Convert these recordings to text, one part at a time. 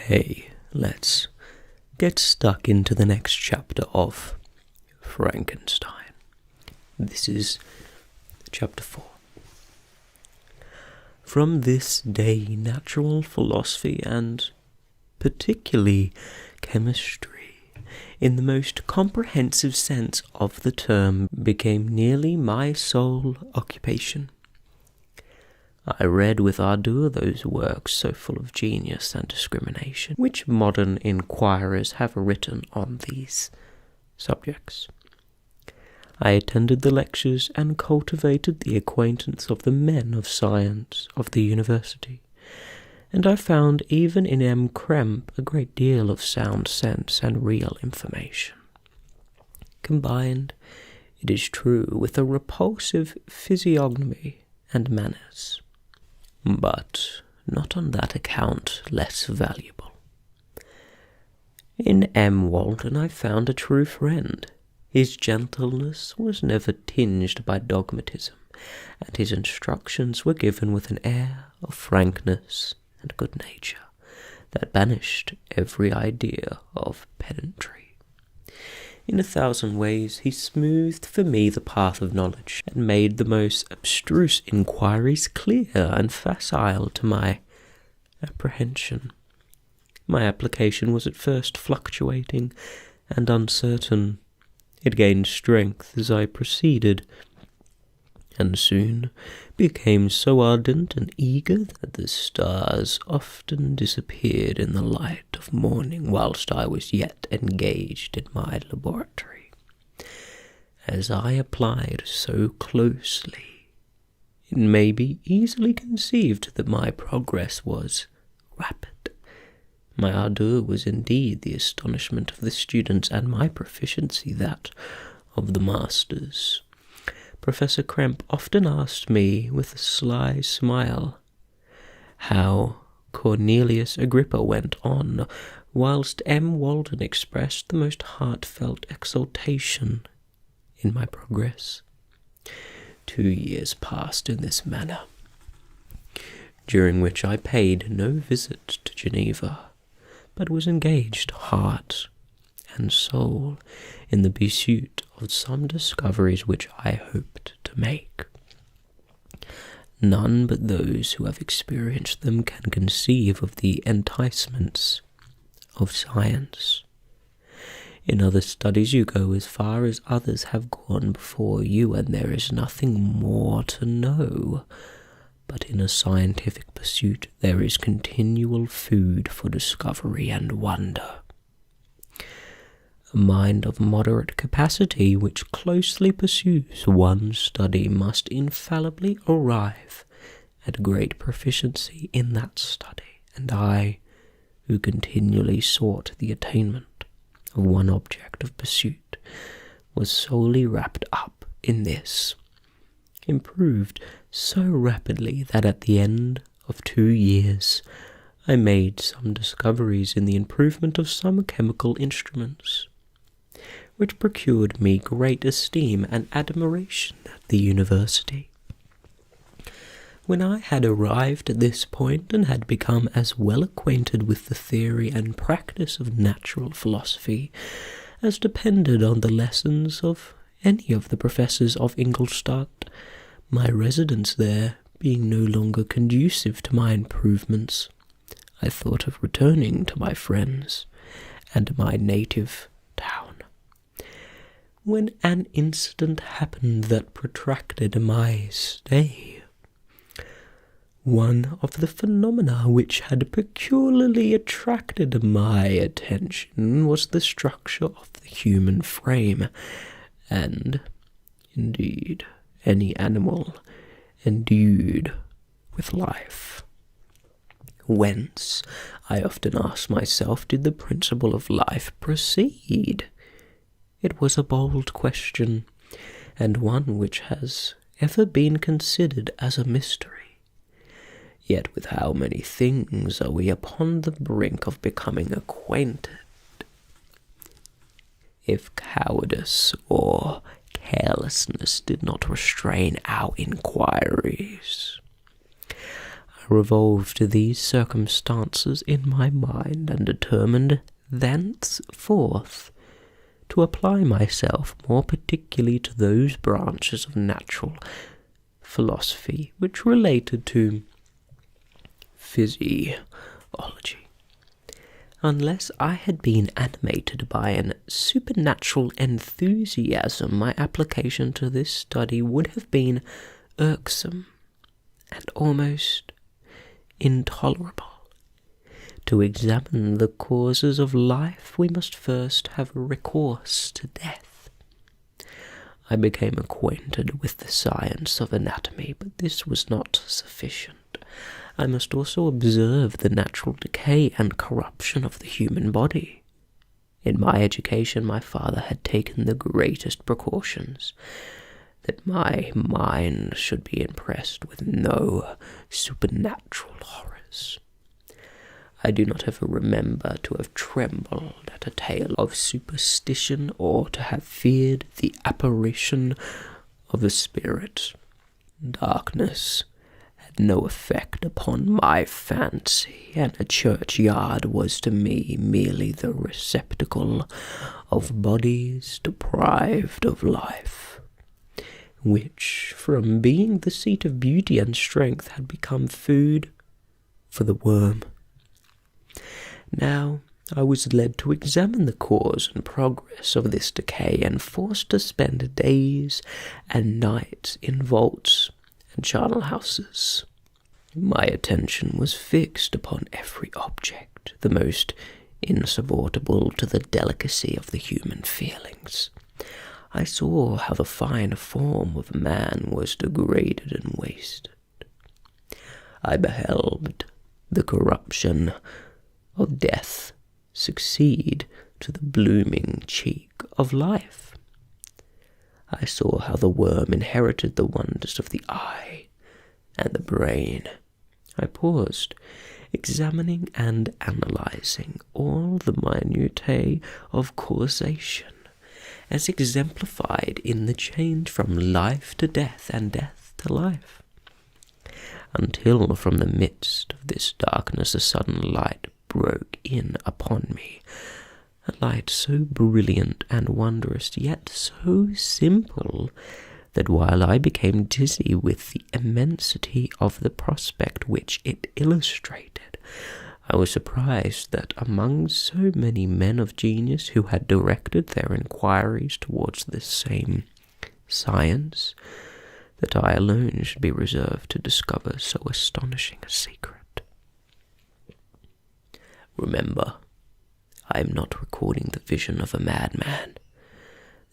Okay, let's get stuck into the next chapter of Frankenstein. This is chapter 4. From this day, natural philosophy and particularly chemistry, in the most comprehensive sense of the term, became nearly my sole occupation. I read with ardour those works so full of genius and discrimination, which modern inquirers have written on these subjects. I attended the lectures and cultivated the acquaintance of the men of science of the university, and I found even in M. Krempe a great deal of sound sense and real information, combined, it is true, with a repulsive physiognomy and manners, but not on that account less valuable. In M. Walton I found a true friend. His gentleness was never tinged by dogmatism, and his instructions were given with an air of frankness and good nature that banished every idea of pedantry. In 1,000 ways he smoothed for me the path of knowledge, and made the most abstruse inquiries clear and facile to my apprehension. My application was at first fluctuating and uncertain. It gained strength as I proceeded, and soon became so ardent and eager that the stars often disappeared in the light of morning whilst I was yet engaged in my laboratory. As I applied so closely, it may be easily conceived that my progress was rapid. My ardour was indeed the astonishment of the students, and my proficiency that of the masters. Professor Krempe often asked me, with a sly smile, how Cornelius Agrippa went on, whilst M. Walton expressed the most heartfelt exultation in my progress. 2 years passed in this manner, during which I paid no visit to Geneva, but was engaged heart and soul in the pursuit of some discoveries which I hoped to make. None but those who have experienced them can conceive of the enticements of science. In other studies you go as far as others have gone before you, and there is nothing more to know. But in a scientific pursuit there is continual food for discovery and wonder. A mind of moderate capacity which closely pursues one study must infallibly arrive at great proficiency in that study, and I, who continually sought the attainment of one object of pursuit, was solely wrapped up in this, improved so rapidly that at the end of 2 years I made some discoveries in the improvement of some chemical instruments, which procured me great esteem and admiration at the university. When I had arrived at this point and had become as well acquainted with the theory and practice of natural philosophy as depended on the lessons of any of the professors of Ingolstadt, my residence there being no longer conducive to my improvements, I thought of returning to my friends and my native town, when an incident happened that protracted my stay. One of the phenomena which had peculiarly attracted my attention was the structure of the human frame, and, indeed, any animal endued with life. Whence, I often asked myself, did the principle of life proceed? It was a bold question, and one which has ever been considered as a mystery. Yet with how many things are we upon the brink of becoming acquainted? If cowardice or carelessness did not restrain our inquiries, I revolved these circumstances in my mind and determined thenceforth to apply myself more particularly to those branches of natural philosophy which related to physiology. Unless I had been animated by an supernatural enthusiasm, my application to this study would have been irksome and almost intolerable. To examine the causes of life, we must first have recourse to death. I became acquainted with the science of anatomy, but this was not sufficient. I must also observe the natural decay and corruption of the human body. In my education, my father had taken the greatest precautions that my mind should be impressed with no supernatural horrors. I do not ever remember to have trembled at a tale of superstition or to have feared the apparition of a spirit. Darkness had no effect upon my fancy, and a churchyard was to me merely the receptacle of bodies deprived of life, which, from being the seat of beauty and strength, had become food for the worm. Now I was led to examine the cause and progress of this decay, and forced to spend days and nights in vaults and charnel houses. My attention was fixed upon every object, the most insupportable to the delicacy of the human feelings. I saw how the fine form of man was degraded and wasted. I beheld the corruption of death succeed to the blooming cheek of life. I saw how the worm inherited the wonders of the eye and the brain. I paused, examining and analyzing all the minutiae of causation, as exemplified in the change from life to death and death to life, until from the midst of this darkness a sudden light broke in upon me, a light so brilliant and wondrous, yet so simple, that while I became dizzy with the immensity of the prospect which it illustrated, I was surprised that among so many men of genius who had directed their inquiries towards this same science, that I alone should be reserved to discover so astonishing a secret. Remember, I am not recording the vision of a madman.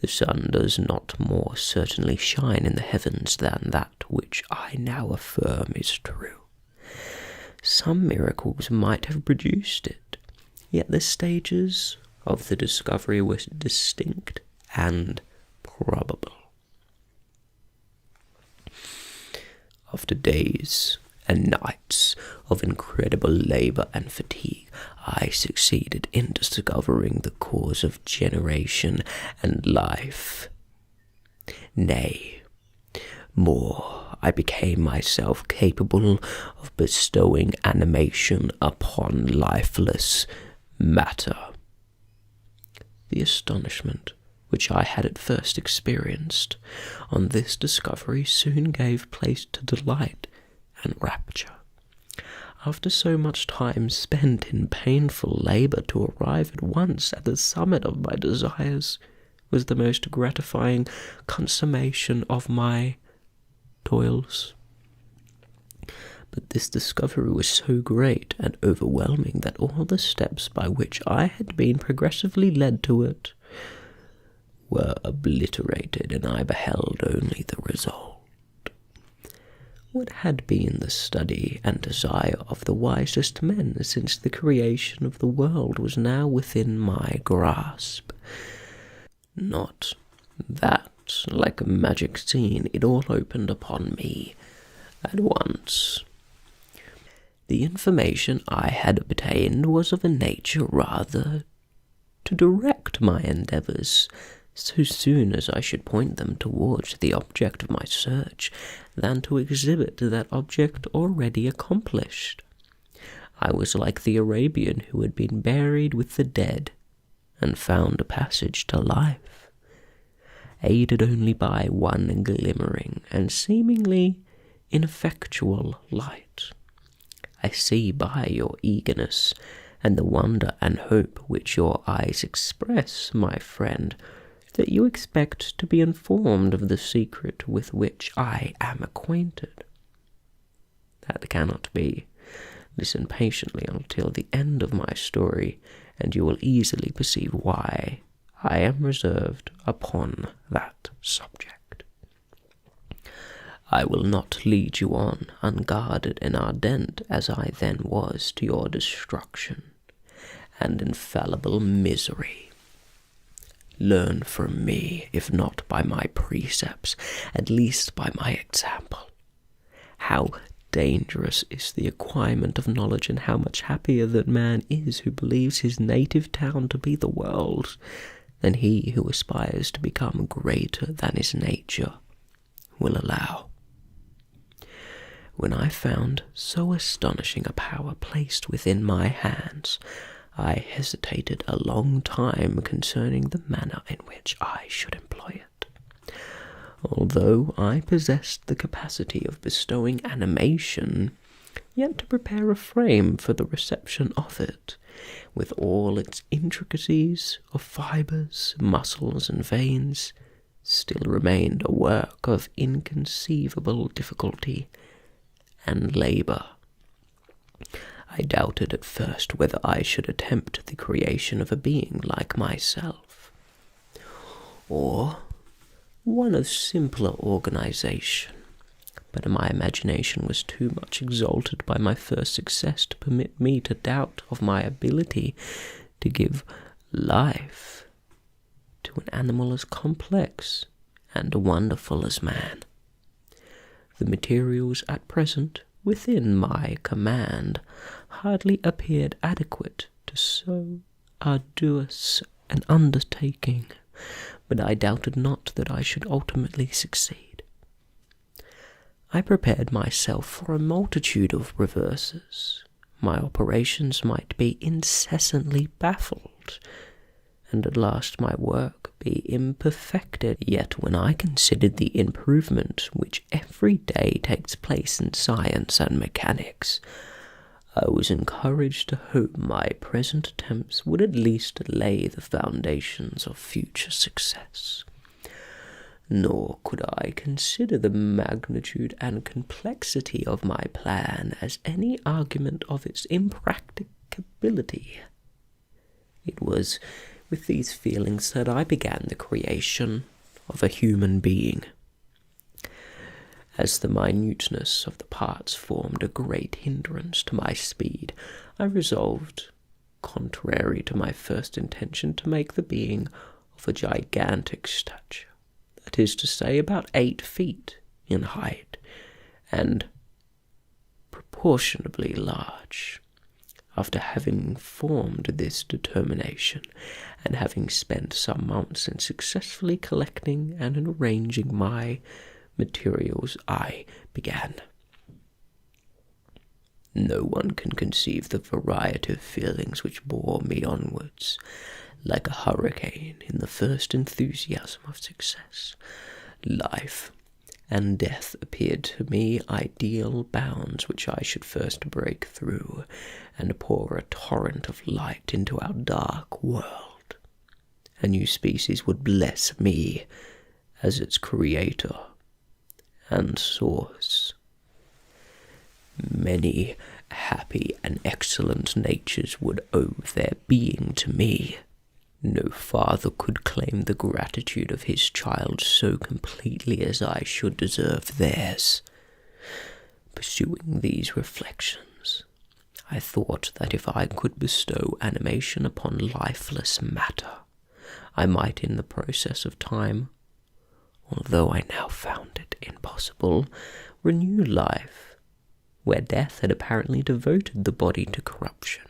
The sun does not more certainly shine in the heavens than that which I now affirm is true. Some miracles might have produced it, yet the stages of the discovery were distinct and probable. After days and nights of incredible labour and fatigue, I succeeded in discovering the cause of generation and life. Nay, more, I became myself capable of bestowing animation upon lifeless matter. The astonishment which I had at first experienced on this discovery soon gave place to delight and rapture. After so much time spent in painful labour, to arrive at once at the summit of my desires was the most gratifying consummation of my toils. But this discovery was so great and overwhelming that all the steps by which I had been progressively led to it were obliterated, and I beheld only the result. What had been the study and desire of the wisest men since the creation of the world was now within my grasp. Not that, like a magic scene, it all opened upon me at once. The information I had obtained was of a nature rather to direct my endeavours so soon as I should point them towards the object of my search, than to exhibit that object already accomplished. I was like the Arabian who had been buried with the dead, and found a passage to life, aided only by one glimmering and seemingly ineffectual light. I see by your eagerness, and the wonder and hope which your eyes express, my friend, that you expect to be informed of the secret with which I am acquainted. That cannot be. Listen patiently until the end of my story, and you will easily perceive why I am reserved upon that subject. I will not lead you on unguarded and ardent as I then was to your destruction and infallible misery. Learn from me, if not by my precepts, at least by my example, how dangerous is the acquirement of knowledge, and how much happier that man is who believes his native town to be the world, than he who aspires to become greater than his nature will allow. When I found so astonishing a power placed within my hands, I hesitated a long time concerning the manner in which I should employ it. Although I possessed the capacity of bestowing animation, yet to prepare a frame for the reception of it, with all its intricacies of fibres, muscles, and veins, still remained a work of inconceivable difficulty and labour. I doubted at first whether I should attempt the creation of a being like myself, or one of simpler organization, but my imagination was too much exalted by my first success to permit me to doubt of my ability to give life to an animal as complex and wonderful as man. The materials at present within my command hardly appeared adequate to so arduous an undertaking, but I doubted not that I should ultimately succeed. I prepared myself for a multitude of reverses. My operations might be incessantly baffled, and at last my work be imperfected. Yet when I considered the improvement which every day takes place in science and mechanics, I was encouraged to hope my present attempts would at least lay the foundations of future success. Nor could I consider the magnitude and complexity of my plan as any argument of its impracticability. It was with these feelings that I began the creation of a human being. As the minuteness of the parts formed a great hindrance to my speed, I resolved, contrary to my first intention, to make the being of a gigantic stature, that is to say, about 8 feet in height, and proportionably large. After having formed this determination, and having spent some months in successfully collecting and in arranging my materials, I began. No one can conceive the variety of feelings which bore me onwards, like a hurricane in the first enthusiasm of success. Life and death appeared to me ideal bounds which I should first break through, and pour a torrent of light into our dark world. A new species would bless me as its creator and source. Many happy and excellent natures would owe their being to me. No father could claim the gratitude of his child so completely as I should deserve theirs. Pursuing these reflections, I thought that if I could bestow animation upon lifeless matter, I might in the process of time, although I now found it impossible, renew life where death had apparently devoted the body to corruption.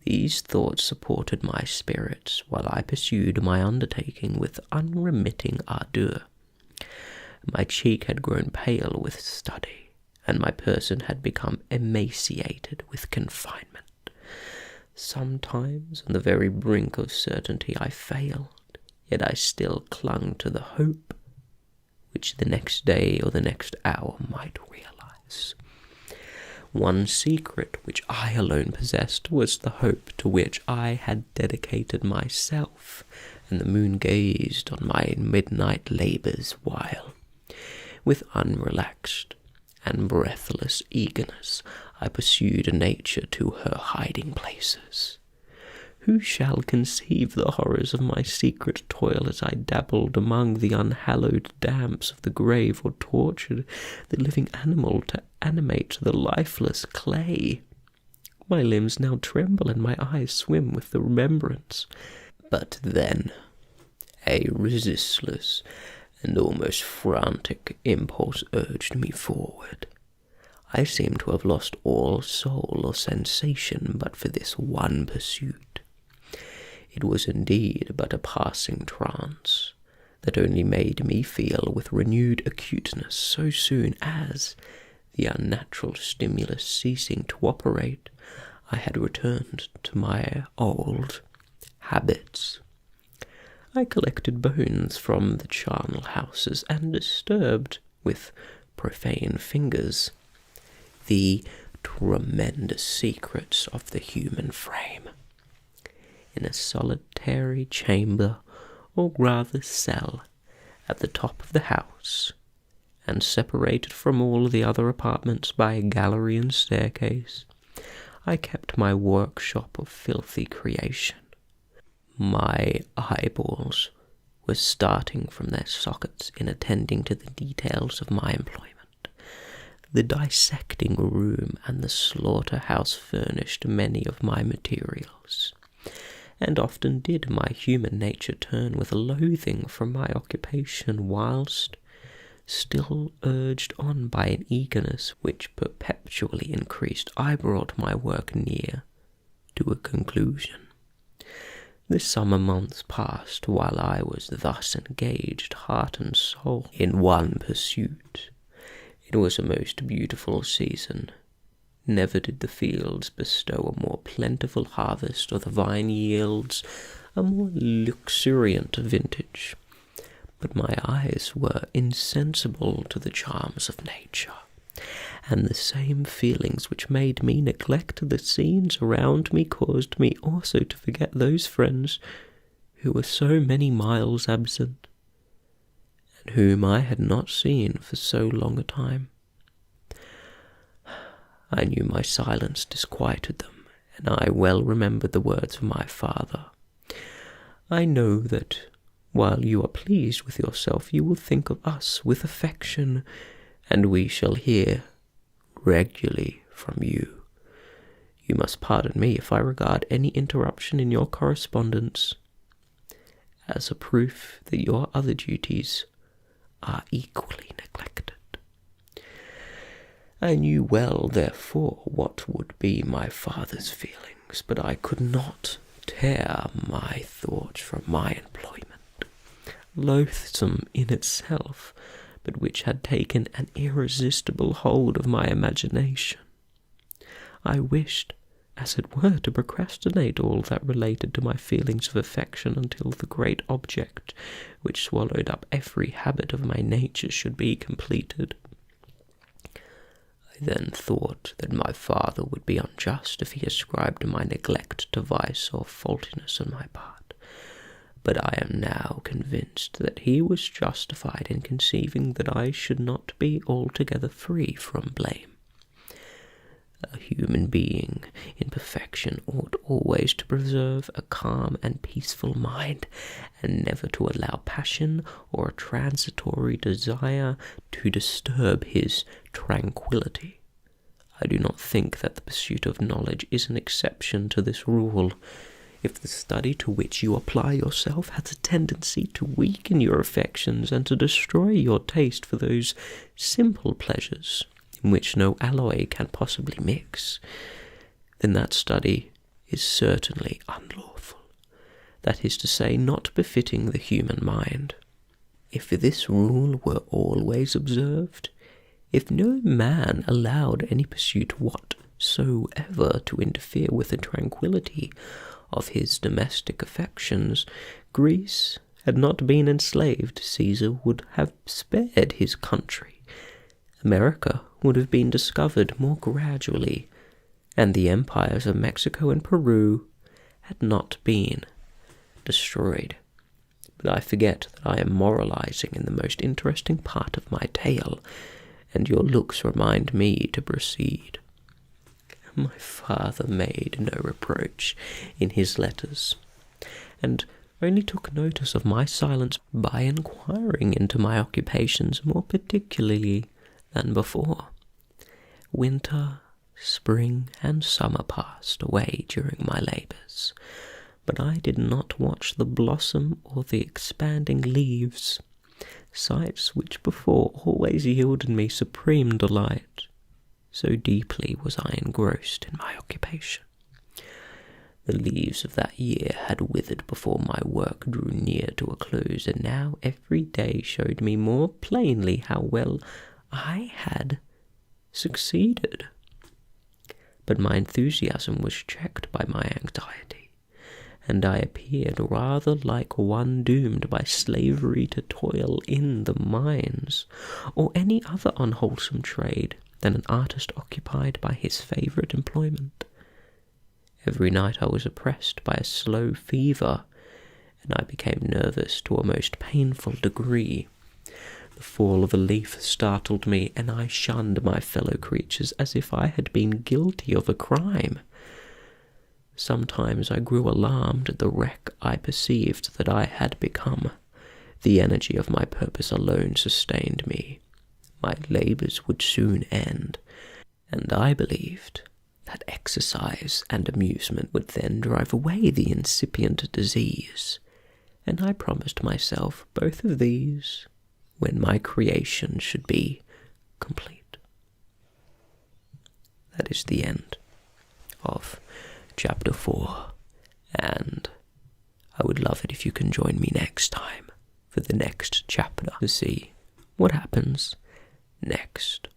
These thoughts supported my spirits while I pursued my undertaking with unremitting ardour. My cheek had grown pale with study, and my person had become emaciated with confinement. Sometimes, on the very brink of certainty, I failed, yet I still clung to the hope which the next day or the next hour might realize. One secret which I alone possessed was the hope to which I had dedicated myself, and the moon gazed on my midnight labours while, with unrelaxed and breathless eagerness, I pursued nature to her hiding places. Who shall conceive the horrors of my secret toil as I dabbled among the unhallowed damps of the grave, or tortured the living animal to animate the lifeless clay? My limbs now tremble and my eyes swim with the remembrance. But then a resistless and almost frantic impulse urged me forward. I seemed to have lost all soul or sensation but for this one pursuit. It was indeed but a passing trance that only made me feel with renewed acuteness so soon as, the unnatural stimulus ceasing to operate, I had returned to my old habits. I collected bones from the charnel houses and disturbed, with profane fingers, the tremendous secrets of the human frame. In a solitary chamber, or rather cell, at the top of the house, and separated from all the other apartments by a gallery and staircase, I kept my workshop of filthy creation. My eyeballs were starting from their sockets in attending to the details of my employment. The dissecting room and the slaughterhouse furnished many of my materials, and often did my human nature turn with loathing from my occupation, whilst, still urged on by an eagerness which perpetually increased, I brought my work near to a conclusion. The summer months passed while I was thus engaged, heart and soul, in one pursuit. It was a most beautiful season. Never did the fields bestow a more plentiful harvest, or the vine yields a more luxuriant vintage. But my eyes were insensible to the charms of nature, and the same feelings which made me neglect the scenes around me caused me also to forget those friends who were so many miles absent, and whom I had not seen for so long a time. I knew my silence disquieted them, and I well remembered the words of my father. I know that while you are pleased with yourself, you will think of us with affection, and we shall hear regularly from you. You must pardon me if I regard any interruption in your correspondence as a proof that your other duties are equally neglected. I knew well, therefore, what would be my father's feelings, but I could not tear my thoughts from my employment, loathsome in itself, but which had taken an irresistible hold of my imagination. I wished, as it were, to procrastinate all that related to my feelings of affection until the great object, which swallowed up every habit of my nature, should be completed. I then thought that my father would be unjust if he ascribed my neglect to vice or faultiness on my part, but I am now convinced that he was justified in conceiving that I should not be altogether free from blame. A human being in perfection ought always to preserve a calm and peaceful mind, and never to allow passion or a transitory desire to disturb his tranquillity. I do not think that the pursuit of knowledge is an exception to this rule. If the study to which you apply yourself has a tendency to weaken your affections and to destroy your taste for those simple pleasures in which no alloy can possibly mix, then that study is certainly unlawful, that is to say, not befitting the human mind. If this rule were always observed, if no man allowed any pursuit whatsoever to interfere with the tranquillity of his domestic affections, Greece had not been enslaved, Caesar would have spared his country, America would have been discovered more gradually, and the empires of Mexico and Peru had not been destroyed. But I forget that I am moralizing in the most interesting part of my tale, and your looks remind me to proceed. My father made no reproach in his letters, and only took notice of my silence by inquiring into my occupations more particularly than before. Winter, spring, and summer passed away during my labours, but I did not watch the blossom or the expanding leaves, sights which before always yielded me supreme delight, so deeply was I engrossed in my occupation. The leaves of that year had withered before my work drew near to a close, and now every day showed me more plainly how well I had succeeded. But my enthusiasm was checked by my anxiety, and I appeared rather like one doomed by slavery to toil in the mines, or any other unwholesome trade, than an artist occupied by his favourite employment. Every night I was oppressed by a slow fever, and I became nervous to a most painful degree. The fall of a leaf startled me, and I shunned my fellow creatures as if I had been guilty of a crime. Sometimes I grew alarmed at the wreck I perceived that I had become. The energy of my purpose alone sustained me. My labours would soon end, and I believed that exercise and amusement would then drive away the incipient disease, and I promised myself both of these when my creation should be complete. That is the end of Chapter 4, and I would love it if you can join me next time for the next chapter to see what happens next.